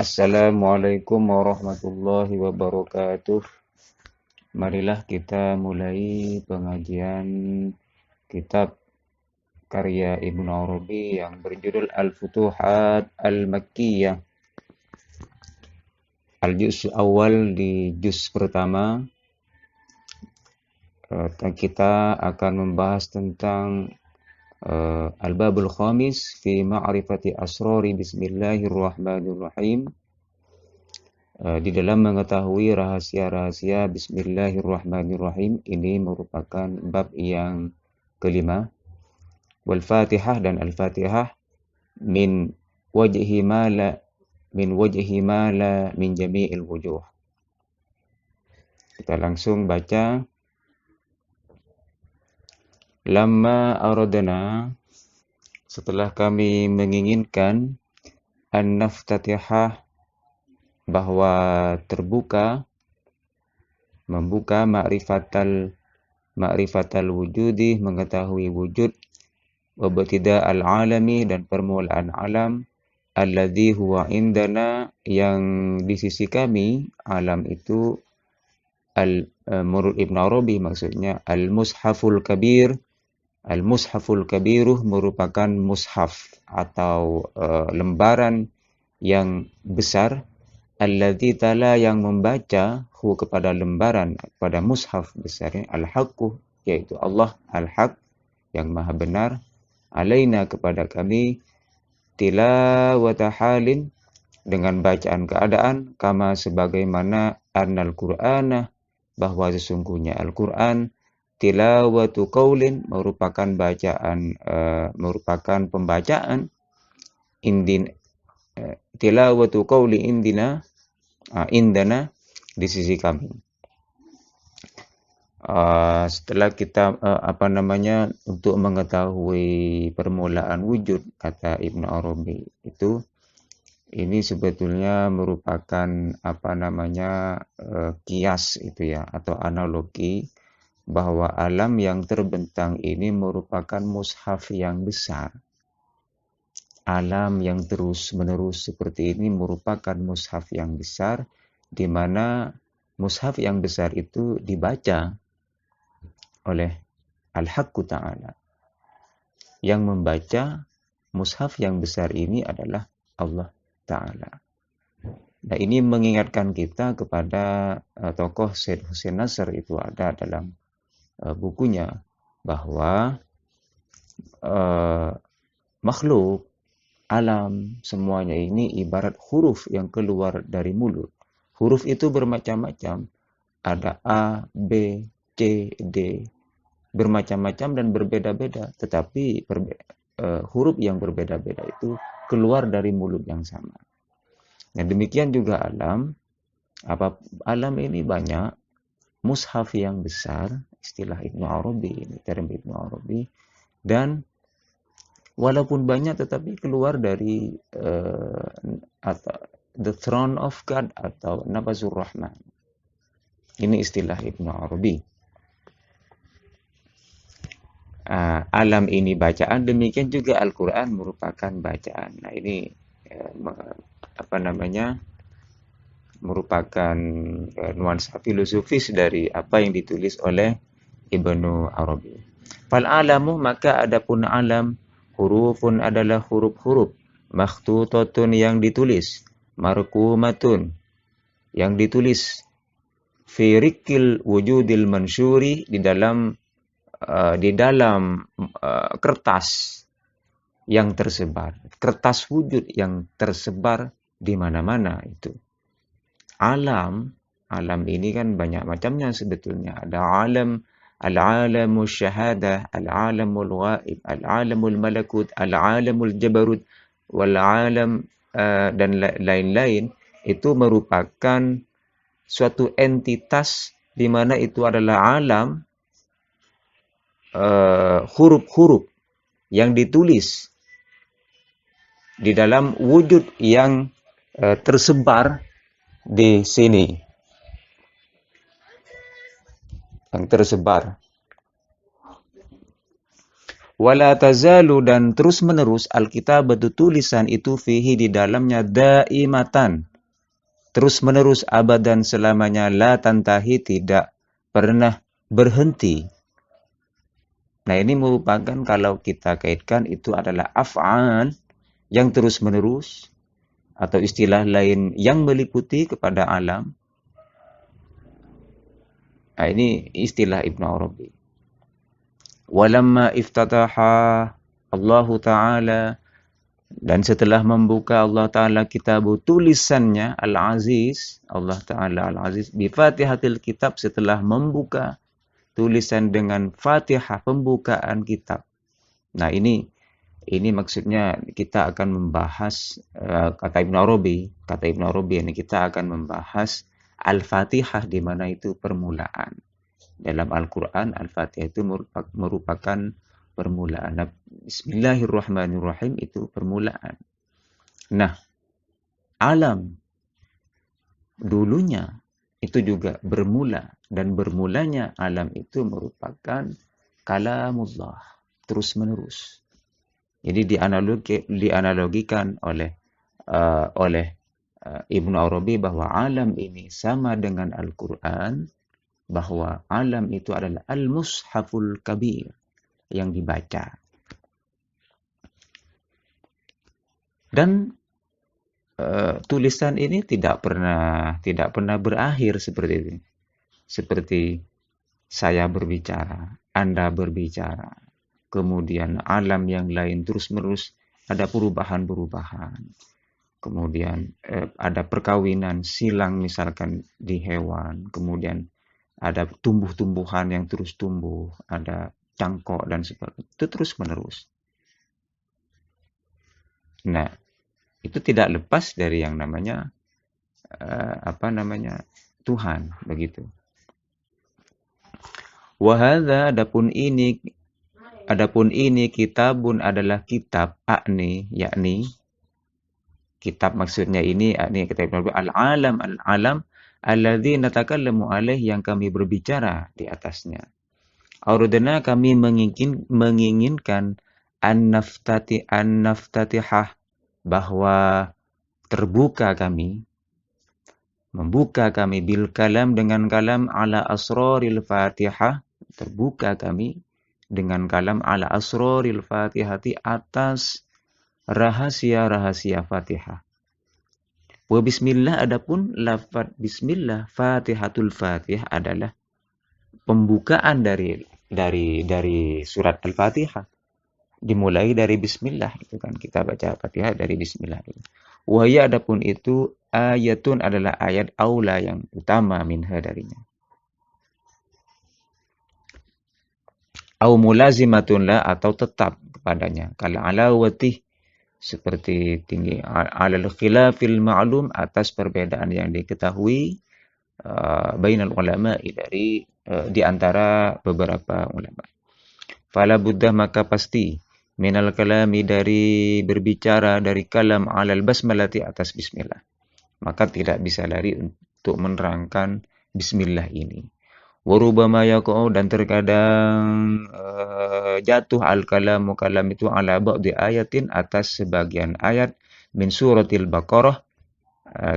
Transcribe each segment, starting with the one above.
Assalamualaikum warahmatullahi wabarakatuh. Marilah kita mulai pengajian kitab karya Ibnu Arabi yang berjudul Al-Futuhat Al-Makkiyah. Al-Juz awal di juz pertama kita akan membahas tentang Al-Babul Khamis fi ma'rifati asrari Bismillahirrahmanirrahim. Di dalam mengetahui rahasia-rahasia Bismillahirrahmanirrahim, ini merupakan bab yang kelima. Wal Fatihah dan Al-Fatihah min wajhi mala min jami'il wujuh. Kita langsung baca. Lamma aradna, setelah kami menginginkan, an-naftatihah, bahwa membuka ma'rifatal wujudi, mengetahui wujud, wabtida al-alami, dan permulaan alam, alladzi huwa indana, yang di sisi kami alam itu menurut Ibnu Arabi maksudnya al-mushaful kabir. Al-mushaful kabiruh merupakan mushaf atau lembaran yang besar, alladzi tala, yang membaca hu kepada lembaran, pada mushaf besarnya, al-haqqu, yaitu Allah al-haq yang maha benar, alaina kepada kami, tilawata halin, dengan bacaan keadaan, kama sebagaimana annal qur'ana, bahwa sesungguhnya Al-Qur'an, tilawatu qaulin, merupakan pembacaan tilawatu qauli indana, di sisi kami. Setelah kita untuk mengetahui permulaan wujud, kata Ibnu Arabi itu, ini sebetulnya merupakan kias itu ya, atau analogi bahwa alam yang terbentang ini merupakan mushaf yang besar. Alam yang terus-menerus seperti ini merupakan mushaf yang besar, di mana mushaf yang besar itu dibaca oleh Al-Haqqu Ta'ala. Yang membaca mushaf yang besar ini adalah Allah Ta'ala. Nah, ini mengingatkan kita kepada tokoh Syed Hussein Nasr, itu ada dalam bukunya, bahwa makhluk, alam, semuanya ini ibarat huruf yang keluar dari mulut. Huruf itu bermacam-macam. Ada A, B, C, D. Bermacam-macam dan berbeda-beda. Tetapi huruf yang berbeda-beda itu keluar dari mulut yang sama. Nah, demikian juga alam. Alam ini banyak mushaf yang besar, istilah Ibnu Arabi, ini term Ibnu Arabi, dan walaupun banyak tetapi keluar dari the throne of God atau nafasur rahman. Ini istilah Ibnu Arabi. Alam ini bacaan, demikian juga Al-Quran merupakan bacaan. Nah, ini merupakan nuansa filosofis dari apa yang ditulis oleh Ibnu Arabi. Fal alamu, maka adapun alam, hurufun adalah huruf-huruf, makhtutatun yang ditulis, marqumatun yang ditulis, fi riqqil wujudil mansyuri, di dalam kertas yang tersebar, kertas wujud yang tersebar di mana-mana itu. Alam ini kan banyak macamnya sebetulnya. Ada alam, al-alamul syahadah, al-alamul ghaib, al-alamul malakut, al-alamul jabarut, wal-alam, dan lain-lain. Itu merupakan suatu entitas di mana itu adalah alam, huruf-huruf yang ditulis di dalam wujud yang tersebar di sini, yang tersebar. Wala tazalu, dan terus menerus, alkitabatu, tulisan itu, fihi, di dalamnya, daimatan, terus menerus abadan selamanya, la tantahi, tidak pernah berhenti. Nah, ini merupakan kalau kita kaitkan itu adalah af'al yang terus menerus, atau istilah lain yang meliputi kepada alam. Nah, ini istilah Ibnu Arabi. Walamma iftataha Allahu Ta'ala, dan setelah membuka Allah Ta'ala kitabu, tulisannya Al-Aziz, Allah Ta'ala Al-Aziz, bifatihatil kitab, setelah membuka tulisan dengan Fatihah, pembukaan kitab. Nah, ini maksudnya kita akan membahas kata Ibnu Arabi ini kita akan membahas Al-Fatihah, di mana itu permulaan. Dalam Al-Qur'an Al-Fatihah itu merupakan permulaan. Nah, Bismillahirrahmanirrahim itu permulaan. Nah, alam dulunya itu juga bermula, dan bermulanya alam itu merupakan kalamullah, terus menerus. Jadi dianalogikan oleh Ibnu Arabi bahwa alam ini sama dengan Al-Quran, bahwa alam itu adalah al-mushaful kabir, yang dibaca. Dan tulisan ini tidak pernah berakhir seperti ini. Seperti saya berbicara, Anda berbicara, kemudian alam yang lain terus-menerus ada perubahan-perubahan. Kemudian ada perkawinan silang misalkan di hewan, kemudian ada tumbuh-tumbuhan yang terus tumbuh, ada cangkok dan sebagainya. Itu terus-menerus. Nah, itu tidak lepas dari yang namanya Tuhan, begitu. Wahada, adapun ini kitabun adalah kitab, yakni kitab, maksudnya ini kitab al-alam alladzi natakallamu alaih, yang kami berbicara di atasnya. Aurudana, kami menginginkan an-naftatihah, bahwa membuka kami bil kalam, dengan kalam, ala asraril Fatihah, terbuka kami dengan kalam ala asraril Fatihati, atas rahasia-rahasia Fatihah. Wa bismillah, adapun lafaz bismillah, Fatihatul Fatihah adalah pembukaan dari surat Al-Fatihah. Dimulai dari bismillah, itu kan kita baca Fatihah dari bismillah. Wahya, adapun itu ayatun adalah ayat, aula yang utama, minha darinya. Au mulazimatun la, atau tetap kepadanya. Kala alawatih, seperti tinggi, alal khilafil ma'lum, atas perbedaan yang diketahui bainal ulama, di antara beberapa ulama. Fala buddha, maka pasti, minal kalami, dari berbicara, dari kalam, alal basmalati, atas bismillah. Maka tidak bisa lari untuk menerangkan bismillah ini. Warubama yaqa'u, dan terkadang jatuh al-kalamu, kalam itu, ala ba'di ayatin, atas sebagian ayat, min suratil Baqarah,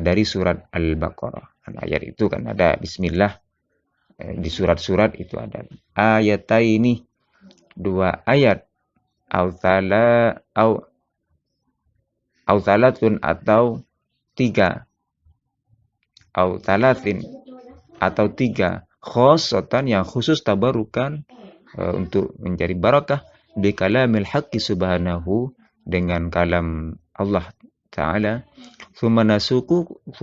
dari surat Al-Baqarah. Ayat itu kan ada bismillah, di surat-surat itu ada ayataini, dua ayat, au talatun, atau tiga, au talatin, atau tiga, khosotan, yang khusus, tabarukan, untuk menjadi barakah, bi kalamil haqqi subhanahu, dengan kalam Allah Ta'ala. Tsumma nasuku,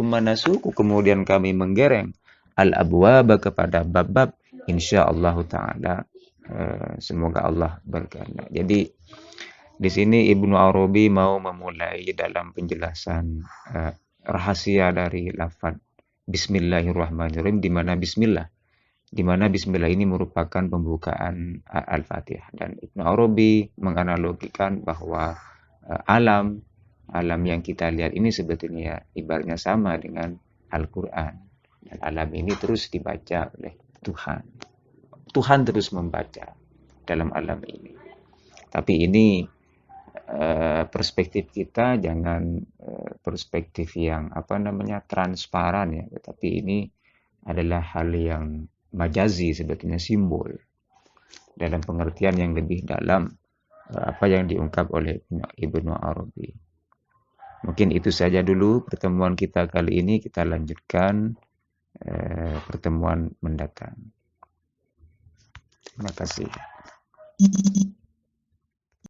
kemudian kami menggereng, al-abwaba, kepada bab-bab, insyaallah Ta'ala, semoga Allah berkehendak. Jadi di sini Ibnu Arabi mau memulai dalam penjelasan rahasia dari lafaz Bismillahirrahmanirrahim, di mana bismillah ini merupakan pembukaan Al-Fatihah. Dan Ibnu Arabi menganalogikan bahwa alam yang kita lihat ini sebetulnya ibaratnya sama dengan Al-Quran. Dan alam ini terus dibaca oleh Tuhan. Tuhan terus membaca dalam alam ini. Tapi ini perspektif kita jangan perspektif yang transparan ya, tetapi ini adalah hal yang majazi, sebetulnya simbol dalam pengertian yang lebih dalam apa yang diungkap oleh Ibnu Arabi. Mungkin itu saja dulu pertemuan kita kali ini, kita lanjutkan pertemuan mendatang. Terima kasih.